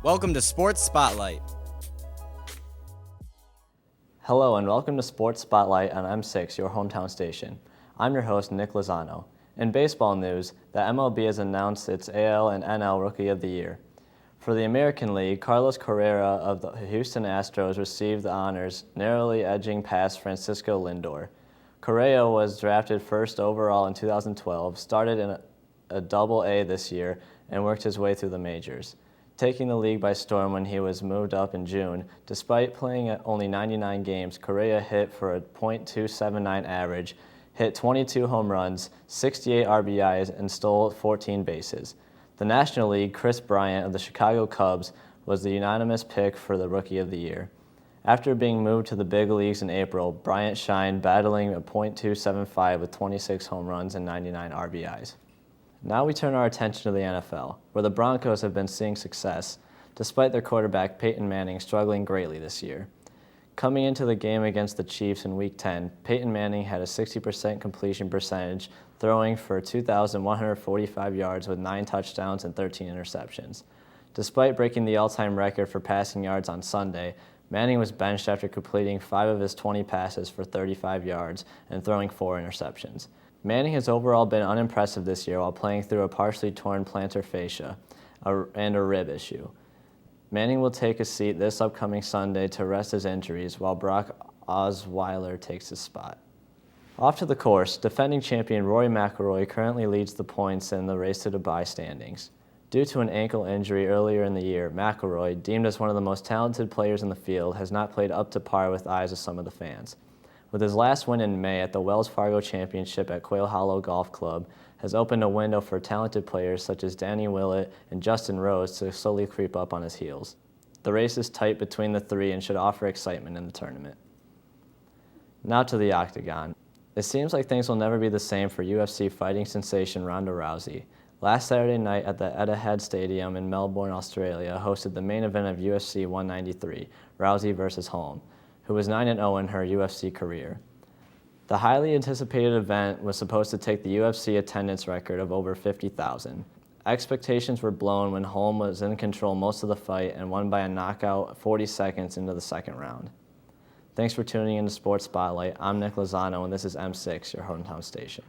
Welcome to Sports Spotlight. Hello and welcome to Sports Spotlight on M6, your hometown station. I'm your host, Nick Lozano. In baseball news, the MLB has announced its AL and NL Rookie of the Year. For the American League, Carlos Correa of the Houston Astros received the honors, narrowly edging past Francisco Lindor. Correa was drafted first overall in 2012, started in a Double-A this year, and worked his way through the majors, taking the league by storm when he was moved up in June. Despite playing at only 99 games, Correa hit for a .279 average, hit 22 home runs, 68 RBIs, and stole 14 bases. The National League, Kris Bryant of the Chicago Cubs was the unanimous pick for the Rookie of the Year. After being moved to the big leagues in April, Bryant shined, battling a .275 with 26 home runs and 99 RBIs. Now we turn our attention to the NFL, where the Broncos have been seeing success, despite their quarterback Peyton Manning struggling greatly this year. Coming into the game against the Chiefs in Week 10, Peyton Manning had a 60% completion percentage, throwing for 2,145 yards with 9 touchdowns and 13 interceptions. Despite breaking the all-time record for passing yards on Sunday, Manning was benched after completing 5 of his 20 passes for 35 yards and throwing 4 interceptions. Manning has overall been unimpressive this year while playing through a partially torn plantar fascia and a rib issue. Manning will take a seat this upcoming Sunday to rest his injuries while Brock Osweiler takes his spot. Off to the course, defending champion Rory McIlroy currently leads the points in the race to Dubai standings. Due to an ankle injury earlier in the year, McIlroy, deemed as one of the most talented players in the field, has not played up to par with the eyes of some of the fans. With his last win in May at the Wells Fargo Championship at Quail Hollow Golf Club, has opened a window for talented players such as Danny Willett and Justin Rose to slowly creep up on his heels. The race is tight between the three and should offer excitement in the tournament. Now to the Octagon. It seems like things will never be the same for UFC fighting sensation Ronda Rousey. Last Saturday night at the Etihad Stadium in Melbourne, Australia, hosted the main event of UFC 193, Rousey vs. Holm, who was 9-0 in her UFC career. The highly anticipated event was supposed to take the UFC attendance record of over 50,000. Expectations were blown when Holm was in control most of the fight and won by a knockout 40 seconds into the second round. Thanks for tuning in to Sports Spotlight. I'm Nick Lozano, and this is M6, your hometown station.